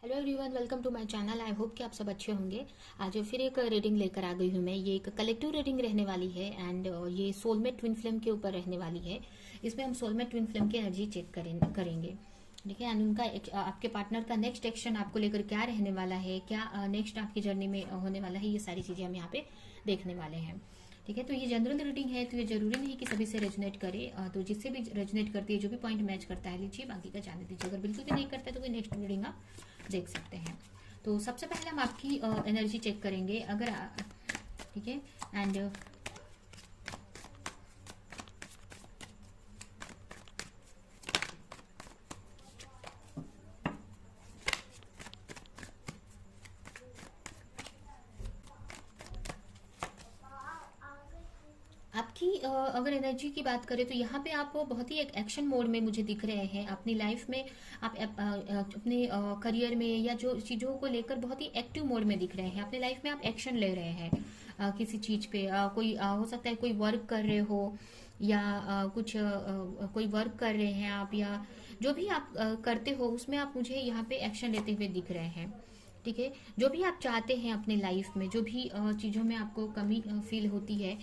Hello everyone, welcome to my channel. I hope कि आप सब अच्छे होंगे। आज फिर एक रीडिंग लेकर आ गई हूँ मैं। ये एक कलेक्टिव रीडिंग रहने वाली है एंड ये सोलमेट ट्विन फ्लेम के ऊपर रहने वाली है। इसमें हम सोलमेट ट्विन फ्लेम की एनर्जी चेक करेंगे। ठीक है। एंड उनका आपके पार्टनर का नेक्स्ट एक्शन आपको लेकर क्या रहने वाला है, क्या नेक्स्ट आपकी जर्नी में होने वाला है, ये सारी चीज़ें हम यहाँ पे देखने वाले हैं। ठीक है। तो ये जनरल रीडिंग है, तो ये जरूरी नहीं कि सभी से रेजोनेट करे। तो जिससे भी रेजोनेट करती है, जो भी पॉइंट मैच करता है लीजिए, बाकी का जाने दीजिए। अगर बिल्कुल भी नहीं करता है तो कोई नेक्स्ट रीडिंग आप देख सकते हैं। तो सबसे पहले हम आपकी एनर्जी चेक करेंगे। अगर ठीक है। एंड आपकी अगर एनर्जी की बात करें तो यहाँ पे आप बहुत ही एक एक्शन मोड में मुझे दिख रहे हैं अपनी लाइफ में। आप अपने करियर में या जो चीज़ों को लेकर बहुत ही एक्टिव मोड में दिख रहे हैं। अपनी लाइफ में आप एक्शन ले रहे हैं किसी चीज़ पे। कोई हो सकता है कोई वर्क कर रहे हो या कोई वर्क कर रहे हैं आप, या जो भी आप करते हो उसमें आप मुझे यहाँ पे एक्शन लेते हुए दिख रहे हैं। ठीक है। जो भी आप चाहते हैं अपने लाइफ में, जो भी चीज़ों में आपको कमी फील होती है,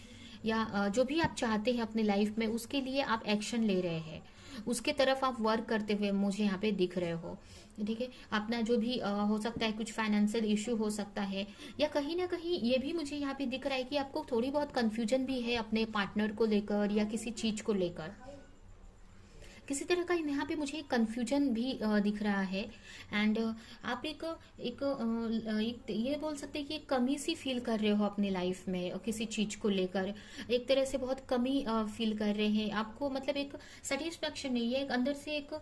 या जो भी आप चाहते हैं अपने लाइफ में, उसके लिए आप एक्शन ले रहे हैं, उसके तरफ आप वर्क करते हुए मुझे यहाँ पे दिख रहे हो। ठीक है। अपना जो भी हो सकता है, कुछ फाइनेंशियल इश्यू हो सकता है, या कहीं ना कहीं ये भी मुझे यहाँ पे दिख रहा है कि आपको थोड़ी बहुत कंफ्यूजन भी है अपने पार्टनर को लेकर या किसी चीज को लेकर। किसी तरह का यहाँ पे मुझे कंफ्यूजन भी दिख रहा है। एंड आप एक ये बोल सकते हैं कि एक कमी सी फील कर रहे हो अपनी लाइफ में किसी चीज को लेकर। एक तरह से बहुत कमी फील कर रहे हैं आपको, मतलब एक सेटिस्फेक्शन नहीं है, एक अंदर से एक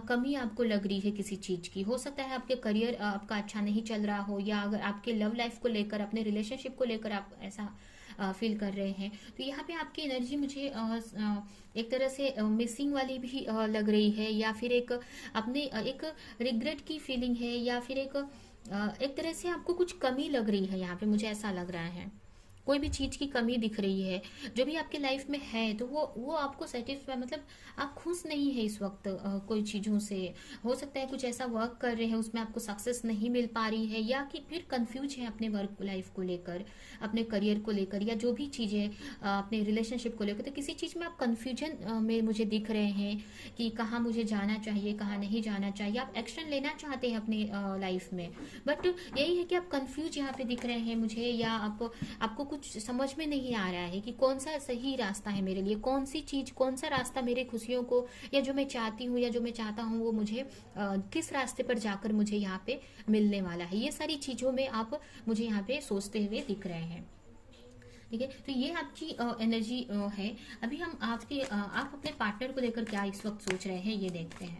कमी आपको लग रही है किसी चीज की। हो सकता है आपके करियर आपका अच्छा नहीं चल रहा हो, या अगर आपके लव लाइफ को लेकर, अपने रिलेशनशिप को लेकर आप ऐसा फील कर रहे हैं। तो यहाँ पे आपकी एनर्जी मुझे एक तरह से मिसिंग वाली भी लग रही है, या फिर एक अपने एक रिग्रेट की फीलिंग है, या फिर एक तरह से आपको कुछ कमी लग रही है। यहाँ पे मुझे ऐसा लग रहा है कोई भी चीज की कमी दिख रही है जो भी आपके लाइफ में है, तो वो आपको सेटिस्फाई, मतलब आप खुश नहीं है इस वक्त कोई चीजों से। हो सकता है कुछ ऐसा वर्क कर रहे हैं उसमें आपको सक्सेस नहीं मिल पा रही है, या कि फिर कंफ्यूज है अपने वर्क लाइफ को लेकर, अपने करियर को लेकर, या जो भी चीजें अपने रिलेशनशिप को लेकर। तो किसी चीज में आप कंफ्यूजन में मुझे दिख रहे हैं कि कहाँ मुझे जाना चाहिए, कहाँ नहीं जाना चाहिए। आप एक्शन लेना चाहते हैं अपने लाइफ में, बट यही है कि आप कंफ्यूज यहाँ पे दिख रहे हैं मुझे, या आपको कुछ समझ में नहीं आ रहा है कि कौन सा सही रास्ता है मेरे लिए, कौन सी चीज, कौन सा रास्ता मेरे खुशियों को, या जो मैं चाहती हूँ या जो मैं चाहता हूँ वो मुझे किस रास्ते पर जाकर मुझे यहाँ पे मिलने वाला है। ये सारी चीजों में आप मुझे यहाँ पे सोचते हुए दिख रहे हैं। ठीक है। तो ये आपकी एनर्जी है। अभी हम आप अपने पार्टनर को लेकर क्या इस वक्त सोच रहे हैं, ये देखते हैं।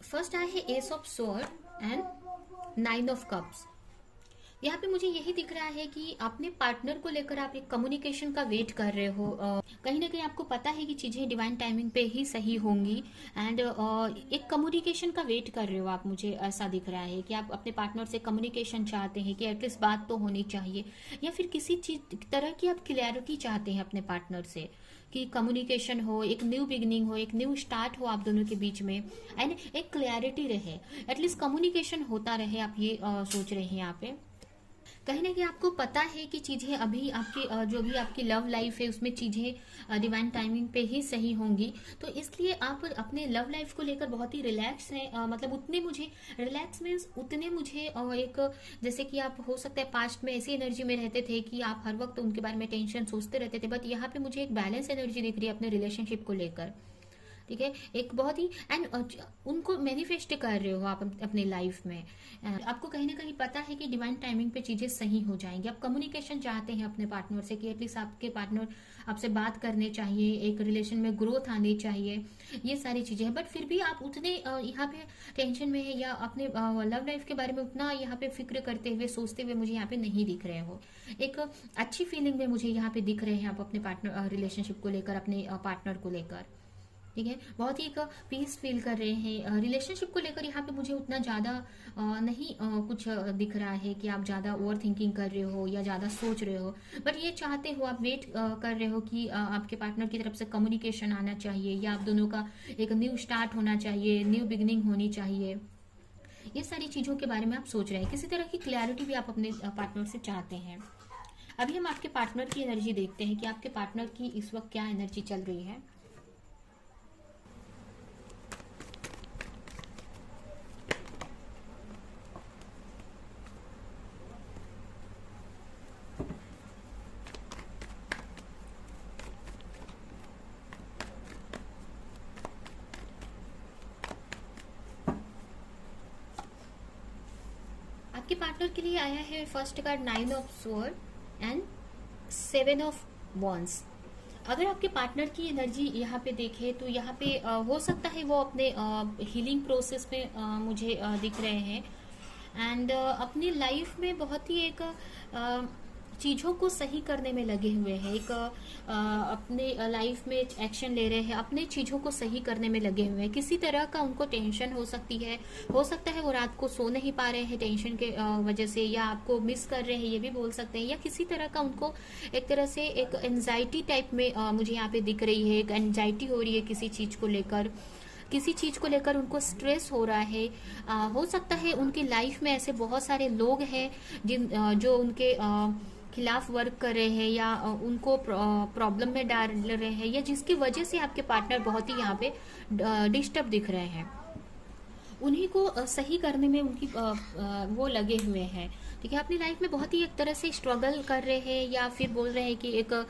फर्स्ट आया है S of sword and nine of cups. यहाँ पे मुझे यही दिख रहा है कि अपने पार्टनर को लेकर आप एक कम्युनिकेशन का वेट कर रहे हो। कहीं ना कहीं आपको पता है कि चीजें डिवाइन टाइमिंग पे ही सही होंगी, एंड एक कम्युनिकेशन का वेट कर रहे हो आप। मुझे ऐसा दिख रहा है कि आप अपने पार्टनर से कम्युनिकेशन चाहते हैं, कि एटलीस्ट बात तो होनी चाहिए, या फिर किसी चीज तरह की आप क्लैरिटी चाहते हैं अपने पार्टनर से, कि कम्युनिकेशन हो, एक न्यू बिगनिंग हो, एक न्यू स्टार्ट हो आप दोनों के बीच में, एंड एक क्लैरिटी रहे, एटलीस्ट कम्युनिकेशन होता रहे। आप ये सोच रहे हैं यहाँ पे। कहीं ना कहीं आपको पता है कि चीजें अभी आपके जो भी आपकी लव लाइफ है उसमें चीजें डिवाइन टाइमिंग पे ही सही होंगी। तो इसलिए आप अपने लव लाइफ को लेकर बहुत ही रिलैक्स हैं। मतलब उतने मुझे रिलैक्स मीन्स उतने मुझे एक, जैसे कि आप हो सकता है पास्ट में ऐसी एनर्जी में रहते थे कि आप हर वक्त उनके बारे में टेंशन सोचते रहते थे, बट यहाँ पे मुझे एक बैलेंस एनर्जी दिख रही है अपने रिलेशनशिप को लेकर। ठीक है। एक बहुत ही एंड उनको मैनिफेस्ट कर रहे हो आप अपनी लाइफ में। आपको कहीं ना कहीं पता है कि डिवाइन टाइमिंग पे चीजें सही हो जाएंगी। आप कम्युनिकेशन चाहते हैं अपने पार्टनर से, कि एटलीस्ट आपके पार्टनर आपसे बात करने चाहिए, एक रिलेशन में ग्रोथ आनी चाहिए, ये सारी चीजें हैं। बट फिर भी आप उतने यहाँ पे टेंशन में है, या अपने लव लाइफ के बारे में उतना यहाँ पे फिक्र करते हुए, सोचते हुए मुझे यहाँ पे नहीं दिख रहे हो। एक अच्छी फीलिंग में मुझे यहाँ पे दिख रहे हैं आप अपने पार्टनर रिलेशनशिप को लेकर, अपने पार्टनर को लेकर। ठीक है, बहुत ही एक पीस फील कर रहे हैं। रिलेशनशिप को लेकर यहाँ पे मुझे उतना ज़्यादा नहीं कुछ दिख रहा है कि आप ज़्यादा ओवर थिंकिंग कर रहे हो या ज़्यादा सोच रहे हो, बट ये चाहते हो, आप वेट कर रहे हो कि आपके पार्टनर की तरफ से कम्युनिकेशन आना चाहिए या आप दोनों का एक न्यू स्टार्ट होना चाहिए, न्यू बिगनिंग होनी चाहिए। ये सारी चीज़ों के बारे में आप सोच रहे हैं, किसी तरह की क्लैरिटी भी आप अपने पार्टनर से चाहते हैं। अभी हम आपके पार्टनर की एनर्जी देखते हैं कि आपके पार्टनर की इस वक्त क्या एनर्जी चल रही है। आपके पार्टनर के लिए आया है first card 9 of sword and 7 of wands. अगर आपके पार्टनर की एनर्जी यहाँ पे देखें तो यहाँ पे हो सकता है वो अपने हीलिंग प्रोसेस में मुझे दिख रहे हैं, एंड अपनी लाइफ में बहुत ही एक चीज़ों को सही करने में लगे हुए हैं, एक अपने लाइफ में एक्शन ले रहे हैं, अपने चीज़ों को सही करने में लगे हुए हैं। किसी तरह का उनको टेंशन हो सकती है, हो सकता है वो रात को सो नहीं पा रहे हैं टेंशन के वजह से, या आपको मिस कर रहे हैं ये भी बोल सकते हैं, या किसी तरह का उनको एक तरह से एक एंजाइटी टाइप में मुझे यहाँ पे दिख रही है, एक एंजाइटी हो रही है किसी चीज़ को लेकर, किसी चीज़ को लेकर उनको स्ट्रेस हो रहा है। हो सकता है उनकी लाइफ में ऐसे बहुत सारे लोग हैं जो उनके खिलाफ वर्क कर रहे हैं या उनको प्रॉब्लम में डाल रहे हैं, या जिसकी वजह से आपके पार्टनर बहुत ही यहाँ पे डिस्टर्ब दिख रहे हैं। उन्हीं को सही करने में उनकी वो लगे हुए हैं। ठीक है, अपनी लाइफ में बहुत ही एक तरह से स्ट्रगल कर रहे हैं, या फिर बोल रहे हैं कि एक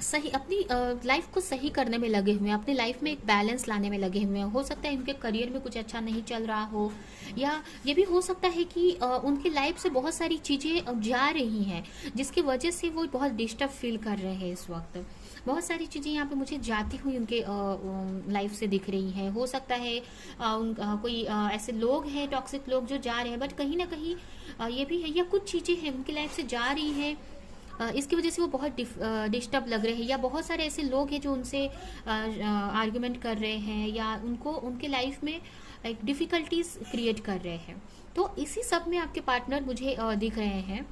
सही अपनी लाइफ को सही करने में लगे हुए हैं, अपनी लाइफ में एक बैलेंस लाने में लगे हुए हैं। हो सकता है उनके करियर में कुछ अच्छा नहीं चल रहा हो, या ये भी हो सकता है कि उनकी लाइफ से बहुत सारी चीज़ें जा रही हैं जिसकी वजह से वो बहुत डिस्टर्ब फील कर रहे हैं इस वक्त। बहुत सारी चीज़ें यहाँ पे मुझे जाती हुई उनके लाइफ से दिख रही हैं। हो सकता है कोई ऐसे लोग हैं, टॉक्सिक लोग जो जा रहे हैं, बट कहीं ना कहीं ये भी है, या कुछ चीज़ें हैं उनकी लाइफ से जा रही हैं, इसकी वजह से वो बहुत डिस्टर्ब लग रहे हैं, या बहुत सारे ऐसे लोग हैं जो उनसे आर्गुमेंट कर रहे हैं, या उनको उनके लाइफ में एक डिफ़िकल्टीज क्रिएट कर रहे हैं। तो इसी सब में आपके पार्टनर मुझे दिख रहे हैं,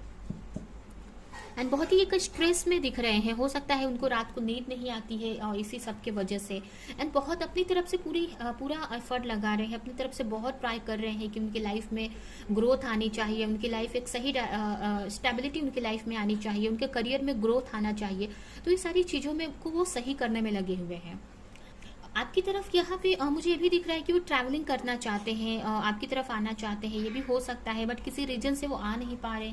एंड बहुत ही एक स्ट्रेस में दिख रहे हैं। हो सकता है उनको रात को नींद नहीं आती है और इसी सब के वजह से, एंड बहुत अपनी तरफ से पूरा एफर्ट लगा रहे हैं, अपनी तरफ से बहुत ट्राई कर रहे हैं कि उनकी लाइफ में ग्रोथ आनी चाहिए, उनकी लाइफ एक सही स्टेबिलिटी उनकी लाइफ में आनी चाहिए, उनके करियर में ग्रोथ आना चाहिए। तो ये सारी चीज़ों में को वो सही करने में लगे हुए हैं। आपकी तरफ यहाँ पे मुझे ये भी दिख रहा है कि वो ट्रैवलिंग करना चाहते हैं, आपकी तरफ आना चाहते हैं, ये भी हो सकता है, बट किसी रीजन से वो आ नहीं पा रहे।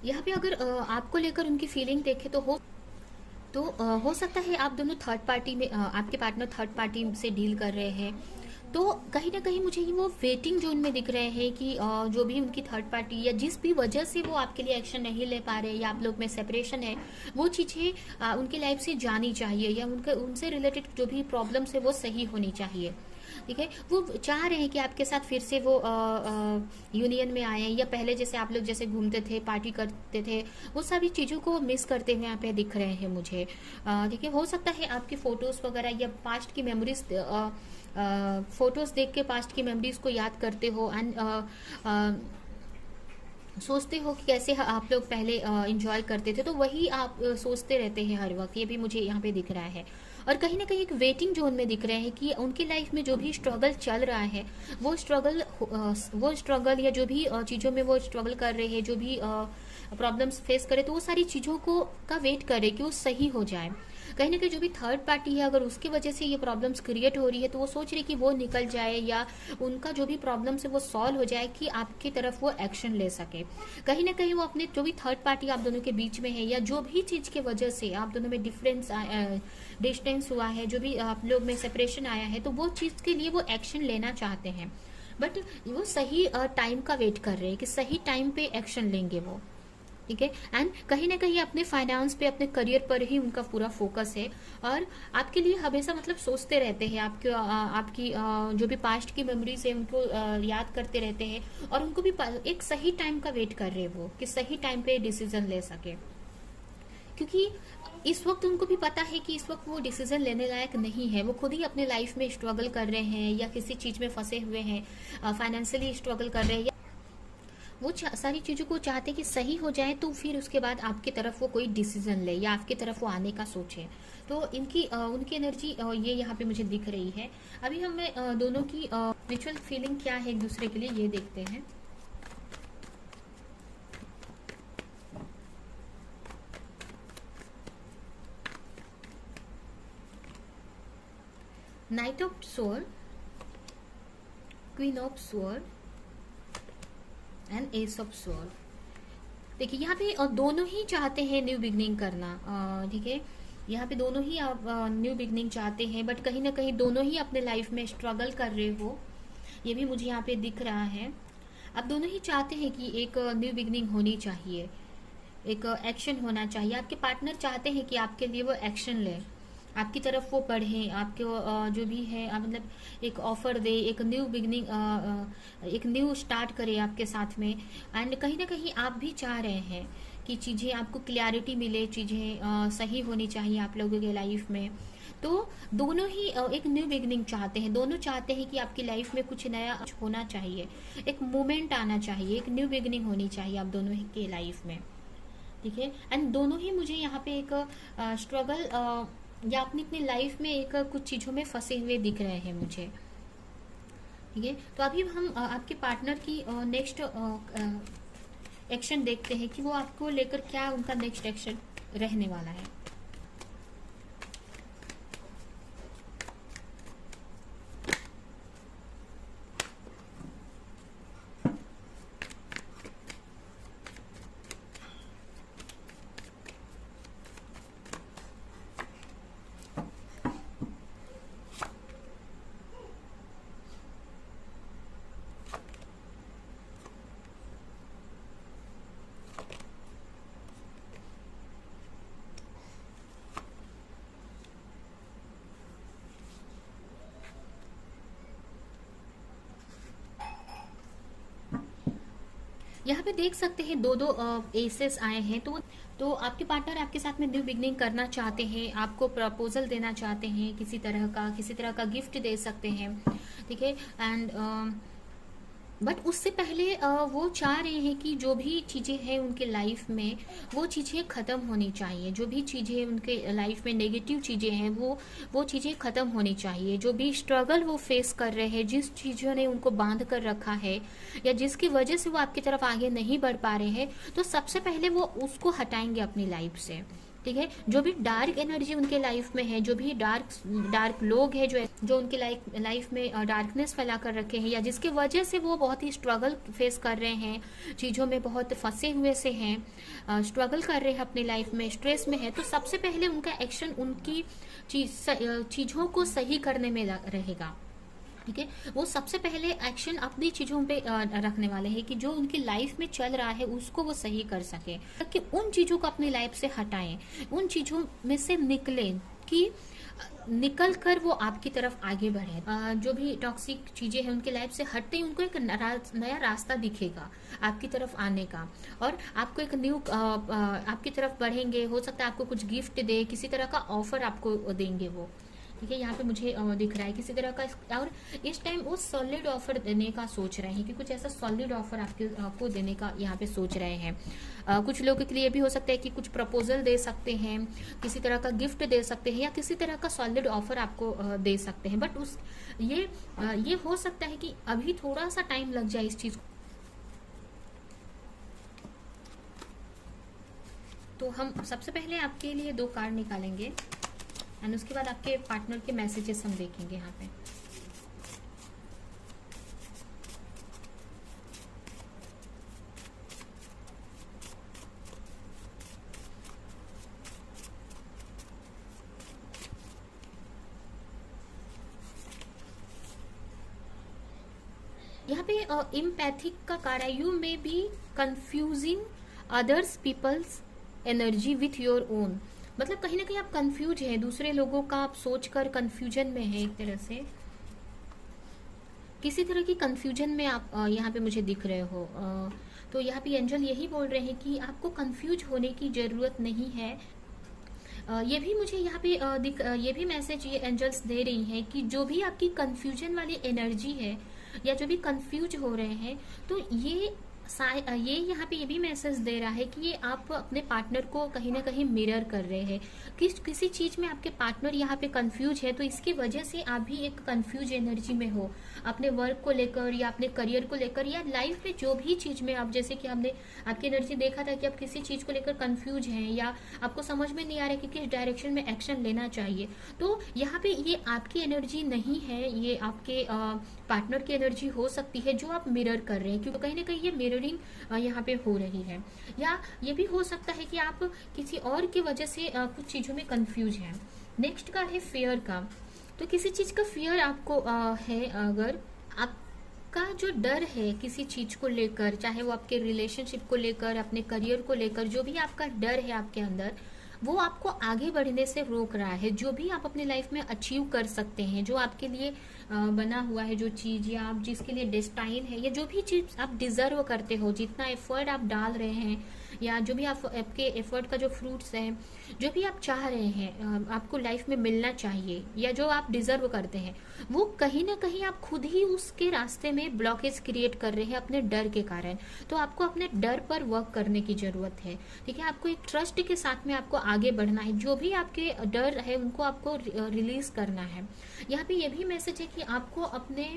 यहाँ पे अगर आपको लेकर उनकी फीलिंग देखे तो हो सकता है आप दोनों थर्ड पार्टी में आपके पार्टनर थर्ड पार्टी से डील कर रहे हैं। तो कहीं ना कहीं मुझे वो वेटिंग जोन में दिख रहे हैं कि जो भी उनकी थर्ड पार्टी या जिस भी वजह से वो आपके लिए एक्शन नहीं ले पा रहे, या आप लोग में सेपरेशन है, वो चीज़ें उनकी लाइफ से जानी चाहिए, या उनसे रिलेटेड जो भी प्रॉब्लम्स है वो सही होनी चाहिए। ठीक है, वो चाह रहे हैं कि आपके साथ फिर से वो यूनियन में आए, या पहले जैसे आप लोग जैसे घूमते थे, पार्टी करते थे, वो सभी चीज़ों को मिस करते हुए यहाँ पे दिख रहे हैं मुझे। ठीक है, हो सकता है आपकी फ़ोटोज़ वगैरह या पास्ट की मेमोरीज, फ़ोटोज़ देख के पास्ट की मेमोरीज़ को याद करते हो, एंड सोचते हो कि कैसे आप लोग पहले इंजॉय करते थे, तो वही आप सोचते रहते हैं हर वक्त। ये भी मुझे यहाँ पे दिख रहा है, और कहीं ना कहीं एक वेटिंग जोन में दिख रहे हैं कि उनकी लाइफ में जो भी स्ट्रगल चल रहा है, वो स्ट्रगल या जो भी चीज़ों में वो स्ट्रगल कर रहे हैं, जो भी प्रॉब्लम्स फेस करे, तो वो सारी चीज़ों को का वेट करे कि वो सही हो जाए। कहीं ना कहीं जो भी थर्ड पार्टी है, अगर उसकी वजह से ये प्रॉब्लम्स क्रिएट हो रही है, तो वो सोच रही है कि वो निकल जाए या उनका जो भी प्रॉब्लम्स है वो सॉल्व हो जाए, कि आपकी तरफ वो एक्शन ले सके। कहीं ना कहीं वो अपने जो भी थर्ड पार्टी आप दोनों के बीच में है, या जो भी चीज़ की वजह से आप दोनों में डिस्टेंस हुआ है, जो भी आप लोग में सेपरेशन आया है, तो वो चीज़ के लिए वो एक्शन लेना चाहते हैं, बट वो सही टाइम का वेट कर रहे हैं कि सही टाइम पे एक्शन लेंगे वो। ठीक है। एंड कहीं ना कहीं अपने फाइनेंस पे, अपने करियर पर ही उनका पूरा फोकस है, और आपके लिए हमेशा मतलब सोचते रहते हैं, आपके आपकी जो भी पास्ट की मेमोरीज है उनको याद करते रहते हैं, और उनको भी एक सही टाइम का वेट कर रहे हैं वो, कि सही टाइम पे डिसीजन ले सके। क्योंकि इस वक्त उनको भी पता है कि इस वक्त वो डिसीजन लेने लायक नहीं है, वो खुद ही अपने लाइफ में स्ट्रगल कर रहे हैं, या किसी चीज़ में फंसे हुए हैं, फाइनेंशियली स्ट्रगल कर रहे हैं, वो सारी चीज़ों को चाहते कि सही हो जाए, तो फिर उसके बाद आपकी तरफ वो कोई डिसीजन ले, या आपकी तरफ वो आने का सोचे। तो इनकी उनकी एनर्जी ये यहाँ पे मुझे दिख रही है। अभी हमें दोनों की म्यूचुअल फीलिंग क्या है एक दूसरे के लिए, ये देखते हैं। Night of sword, queen of sword and S of sword. देखिए यहाँ पे दोनों ही चाहते हैं न्यू बिगनिंग करना, ठीक है। यहाँ पे दोनों ही आप न्यू बिगनिंग चाहते हैं, बट कहीं ना कहीं दोनों ही अपने लाइफ में स्ट्रगल कर रहे हो, ये भी मुझे यहाँ पे दिख रहा है। अब दोनों ही चाहते हैं कि एक न्यू बिगनिंग होनी चाहिए, एक एक्शन होना चाहिए। आपके पार्टनर चाहते हैं कि आपके लिए वो एक्शन ले, आपकी तरफ वो बढ़े, आपके जो भी है मतलब एक ऑफर दे, एक न्यू बिगनिंग, एक न्यू स्टार्ट करे आपके साथ में। एंड कहीं ना कहीं आप भी चाह रहे हैं कि चीज़ें आपको क्लैरिटी मिले, चीज़ें सही होनी चाहिए आप लोगों के लाइफ में। तो दोनों ही एक न्यू बिगनिंग चाहते हैं, दोनों चाहते हैं कि आपकी लाइफ में कुछ नया होना चाहिए, एक मोमेंट आना चाहिए, एक न्यू बिगनिंग होनी चाहिए आप दोनों के लाइफ में। ठीक है। एंड दोनों ही मुझे यहाँ पे एक स्ट्रगल या अपनी अपनी लाइफ में एक कुछ चीज़ों में फंसे हुए दिख रहे हैं मुझे। ठीक है। तो अभी हम आपके पार्टनर की नेक्स्ट एक्शन देखते हैं कि वो आपको लेकर क्या उनका नेक्स्ट एक्शन रहने वाला है। यहाँ पे देख सकते हैं दो दो एसेस आए हैं, तो आपके पार्टनर आपके साथ में न्यू बिगनिंग करना चाहते हैं, आपको प्रपोजल देना चाहते हैं, किसी तरह का गिफ्ट दे सकते हैं। ठीक है। एंड बट उससे पहले वो चाह रहे हैं कि जो भी चीज़ें हैं उनके लाइफ में, वो चीज़ें ख़त्म होनी चाहिए, जो भी चीज़ें उनके लाइफ में नेगेटिव चीज़ें हैं वो चीज़ें ख़त्म होनी चाहिए। जो भी स्ट्रगल वो फेस कर रहे हैं, जिस चीज़ों ने उनको बांध कर रखा है, या जिसकी वजह से वो आपकी तरफ आगे नहीं बढ़ पा रहे हैं, तो सबसे पहले वो उसको हटाएंगे अपनी लाइफ से। ठीक है। जो भी डार्क एनर्जी उनके लाइफ में है, जो भी डार्क लोग हैं जो उनके लाइफ में डार्कनेस फैला कर रखे हैं, या जिसकी वजह से वो बहुत ही स्ट्रगल फेस कर रहे हैं, चीज़ों में बहुत फंसे हुए से हैं, स्ट्रगल कर रहे हैं अपनी लाइफ में, स्ट्रेस में है, तो सबसे पहले उनका एक्शन उनकी चीज़ों को सही करने में रहेगा। ठीक है। वो सबसे पहले एक्शन अपनी चीज़ों पे रखने वाले हैं कि जो उनकी लाइफ में चल रहा है उसको वो सही कर सके, कि उन चीज़ों को अपनी लाइफ से हटाएं, उन चीज़ों में से निकलें, कि निकल कर वो आपकी तरफ आगे बढ़े। जो भी टॉक्सिक चीज़ें हैं उनके लाइफ से हटते ही उनको एक नया रास्ता दिखेगा आपकी तरफ आने का, और आपको एक न्यू आपकी तरफ बढ़ेंगे। हो सकता है आपको कुछ गिफ्ट दे, किसी तरह का ऑफर आपको देंगे वो। ठीक है। यहाँ पे मुझे दिख रहा है किसी तरह का, और इस टाइम वो सॉलिड ऑफर देने का सोच रहे हैं, कि कुछ ऐसा सॉलिड ऑफर आपको देने का यहाँ पे सोच रहे हैं। कुछ लोगों के लिए भी हो सकता है कि कुछ प्रपोजल दे सकते हैं, किसी तरह का गिफ्ट दे सकते हैं, या किसी तरह का सॉलिड ऑफर आपको दे सकते हैं। बट ये हो सकता है कि अभी थोड़ा सा टाइम लग जाए इस चीज को। तो हम सबसे पहले आपके लिए 2 कार्ड निकालेंगे। एंड उसके बाद आपके पार्टनर के मैसेजेस हम देखेंगे यहाँ पे। यहाँ पे इम्पैथिक का कार्ड है, you may be confusing others peoples energy with your own. मतलब कहीं ना कहीं आप कंफ्यूज हैं, दूसरे लोगों का आप सोचकर कंफ्यूजन में है, एक तरह से किसी तरह की कंफ्यूजन में आप यहाँ पे मुझे दिख रहे हो। तो यहाँ पे एंजल यही बोल रहे हैं कि आपको कंफ्यूज होने की जरूरत नहीं है। ये भी मुझे यहाँ पे ये भी मैसेज ये एंजल्स दे रही हैं कि जो भी आपकी कंफ्यूजन वाली एनर्जी है या जो भी कंफ्यूज हो रहे हैं, तो ये यहाँ पे ये भी मैसेज दे रहा है कि ये आप अपने पार्टनर को कहीं ना कहीं मिरर कर रहे हैं। किसी चीज में आपके पार्टनर यहाँ पे कंफ्यूज है, तो इसकी वजह से आप भी एक कंफ्यूज एनर्जी में हो, अपने वर्क को लेकर या अपने करियर को लेकर या लाइफ में जो भी चीज में आप, जैसे कि हमने आपकी एनर्जी देखा था कि आप किसी चीज को लेकर कंफ्यूज हैं या आपको समझ में नहीं आ रहा है कि किस डायरेक्शन में एक्शन लेना चाहिए। तो यहाँ पे ये आपकी एनर्जी नहीं है, ये आपके पार्टनर की एनर्जी हो सकती है जो आप मिरर कर रहे हैं, क्योंकि कहीं ना कहीं ये मिररिंग यहाँ पे हो रही है। या ये भी हो सकता है कि आप किसी और की वजह से कुछ चीजों में कंफ्यूज हैं। नेक्स्ट कार्ड है फेयर का। तो किसी चीज का फियर आपको है, अगर आपका जो डर है किसी चीज को लेकर, चाहे वो आपके रिलेशनशिप को लेकर, अपने करियर को लेकर, जो भी आपका डर है आपके अंदर, वो आपको आगे बढ़ने से रोक रहा है। जो भी आप अपने लाइफ में अचीव कर सकते हैं, जो आपके लिए बना हुआ है जो चीज, या आप जिसके लिए डेस्टाइन है, या जो भी चीज आप डिजर्व करते हो, जितना एफर्ट आप डाल रहे हैं, या जो भी आपके एफर्ट का जो फ्रूट्स है, जो भी आप चाह रहे हैं आपको लाइफ में मिलना चाहिए, या जो आप डिजर्व करते हैं, वो कहीं ना कहीं आप खुद ही उसके रास्ते में ब्लॉकेज क्रिएट कर रहे हैं अपने डर के कारण। तो आपको अपने डर पर वर्क करने की जरूरत है, ठीक है। आपको एक ट्रस्ट के साथ में आपको आगे बढ़ना है। जो भी आपके डर है उनको आपको रिलीज करना है। यहाँ पे ये भी मैसेज है कि आपको अपने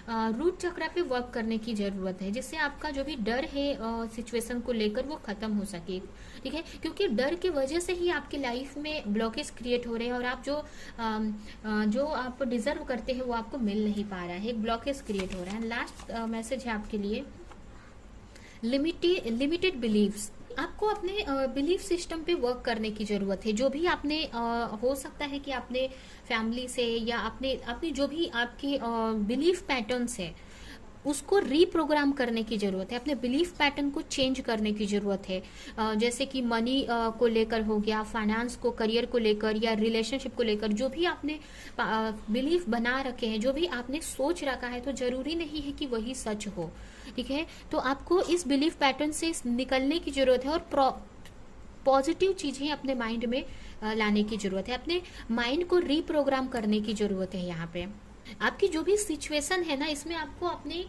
रूट चक्र पे वर्क करने की जरूरत है, जिससे आपका जो भी डर है सिचुएशन को लेकर वो खत्म हो सके, ठीक है। क्योंकि डर की वजह से ही आपकी लाइफ में ब्लॉकेज क्रिएट हो रहे हैं और आप जो आप डिजर्व करते हैं वो आपको मिल नहीं पा रहा है, एक ब्लॉकेज क्रिएट हो रहा है। लास्ट मैसेज है आपके लिए, लिमिटेड बिलीव्स। आपको अपने बिलीफ सिस्टम पे वर्क करने की जरूरत है। जो भी आपने हो सकता है कि आपने फैमिली से या अपने जो भी आपके बिलीफ पैटर्न्स है उसको रीप्रोग्राम करने की जरूरत है, अपने बिलीफ पैटर्न को चेंज करने की जरूरत है। जैसे कि मनी को लेकर हो गया, फाइनेंस को, करियर को लेकर या रिलेशनशिप को लेकर, जो भी आपने बिलीफ बना रखे हैं, जो भी आपने सोच रखा है, तो जरूरी नहीं है कि वही सच हो, ठीक है। तो आपको इस बिलीफ पैटर्न से निकलने की जरूरत है और पॉजिटिव चीजें अपने माइंड में लाने की जरूरत है, अपने माइंड को रीप्रोग्राम करने की जरूरत है। यहाँ पे आपकी जो भी सिचुएशन है ना, इसमें आपको अपने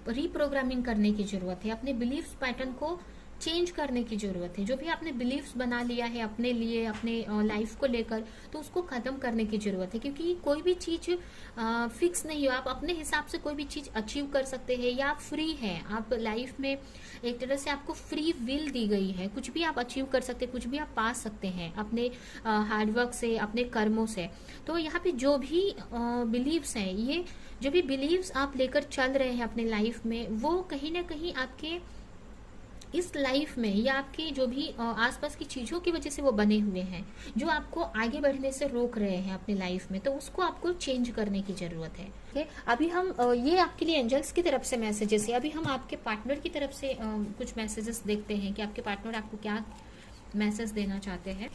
रीप्रोग्रामिंग करने की जरूरत है, अपने बिलीफ पैटर्न को चेंज करने की जरूरत है। जो भी आपने बिलीव्स बना लिया है अपने लिए, अपने लाइफ को लेकर, तो उसको खत्म करने की जरूरत है। क्योंकि कोई भी चीज फिक्स नहीं हो, आप अपने हिसाब से कोई भी चीज अचीव कर सकते हैं, या आप फ्री हैं, आप लाइफ में एक तरह से आपको फ्री विल दी गई है, कुछ भी आप अचीव कर सकते हैं, कुछ भी आप पा सकते हैं अपने हार्डवर्क से, अपने कर्मों से। तो यहाँ पे जो भी बिलीव्स हैं, ये जो भी बिलीव्स आप लेकर चल रहे हैं अपने लाइफ में, वो कहीं ना कहीं आपके इस लाइफ में या आपके जो भी आसपास की चीजों की वजह से वो बने हुए हैं, जो आपको आगे बढ़ने से रोक रहे हैं अपने लाइफ में, तो उसको आपको चेंज करने की जरूरत है, ठीक है। अभी हम ये आपके लिए एंजल्स की तरफ से मैसेजेस है। अभी हम आपके पार्टनर की तरफ से कुछ मैसेजेस देखते हैं कि आपके पार्टनर आपको क्या मैसेज देना चाहते हैं।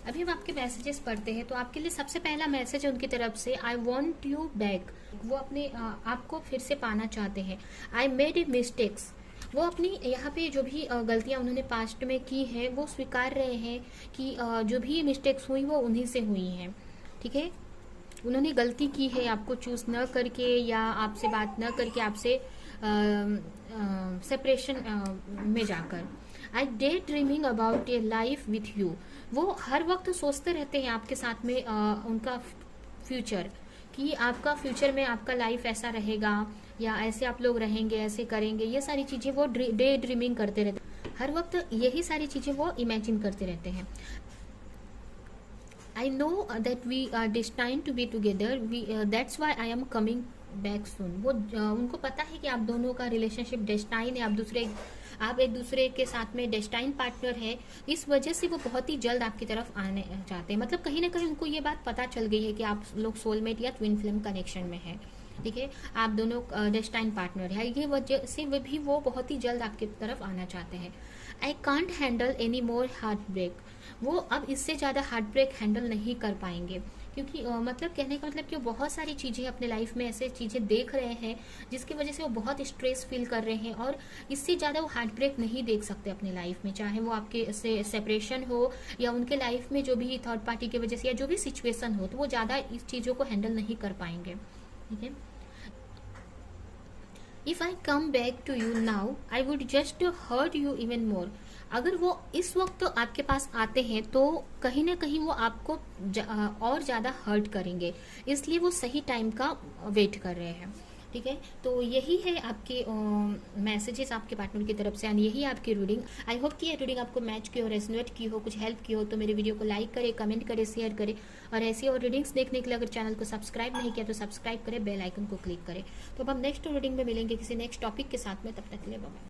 अभी हम आपके मैसेजेस पढ़ते हैं, तो आपके लिए सबसे पहला मैसेज है उनकी तरफ से, आई वॉन्ट यू बैक। वो अपने आपको फिर से पाना चाहते हैं। आई मेड ए मिस्टेक्स, वो अपनी यहाँ पे जो भी गलतियाँ उन्होंने पास्ट में की है वो स्वीकार रहे हैं कि जो भी मिस्टेक्स हुई वो उन्हीं से हुई हैं। ठीक है, उन्होंने गलती की है आपको चूज न करके या आपसे बात न करके, आपसे सेपरेशन में जाकर। I day dreaming about a life with you, वो हर वक्त सोचते रहते हैं आपके साथ में उनका फ्यूचर, कि आपका फ्यूचर में आपका लाइफ ऐसा रहेगा या ऐसे आप लोग रहेंगे, ऐसे करेंगे, ये सारी चीज़ें वो डे ड्रीमिंग करते रहते हैं, हर वक्त यही सारी चीज़ें वो इमेजिन करते रहते हैं। I know that we are destined to be together. That's why I am coming back soon. वो उनको पता है कि आप दोनों का रिलेशनशिप डेस्टाइन है, आप एक दूसरे के साथ में डेस्टाइन पार्टनर है, इस वजह से वो बहुत ही जल्द आपकी तरफ आने चाहते हैं। मतलब कहीं ना कहीं उनको ये बात पता चल गई है कि आप लोग सोलमेट या ट्विन फ्लेम कनेक्शन में है। ठीक है, आप दोनों डेस्टाइन पार्टनर है, ये वजह से भी वो बहुत ही जल्द आपकी तरफ आना चाहते हैं। I can't handle any more heartbreak, वो अब इससे ज़्यादा हार्ट ब्रेक हैंडल नहीं कर पाएंगे, क्योंकि मतलब कहने का मतलब कि वो बहुत सारी चीज़ें अपने लाइफ में ऐसे चीज़ें देख रहे हैं जिसकी वजह से वो बहुत स्ट्रेस फील कर रहे हैं, और इससे ज़्यादा वो हार्ट ब्रेक नहीं देख सकते अपने लाइफ में, चाहे वो आपके से सेपरेशन हो या उनके लाइफ में जो भी थर्ड पार्टी की वजह से या जो भी सिचुएशन हो, तो वो ज़्यादा इस चीज़ों को हैंडल नहीं कर पाएंगे। ठीक है, if I come back to you now I would just hurt you even more, अगर वो इस वक्त आपके पास आते हैं तो कहीं ना कहीं वो आपको और ज़्यादा हर्ट करेंगे, इसलिए वो सही टाइम का वेट कर रहे हैं। ठीक है, तो यही है आपके मैसेजेस आपके पार्टनर की तरफ से, एंड यही आपकी रीडिंग। आई होप कि ये रीडिंग आपको मैच की हो, रेजोनेट की हो, कुछ हेल्प की हो, तो मेरे वीडियो को लाइक करें, कमेंट करें, शेयर करें, और ऐसी और रीडिंग्स देखने के लिए अगर चैनल को सब्सक्राइब नहीं किया तो सब्सक्राइब करें, बेल आइकन को क्लिक करें। तो अब हम नेक्स्ट रीडिंग में मिलेंगे किसी नेक्स्ट टॉपिक के साथ में, तब तक के लिए बाय।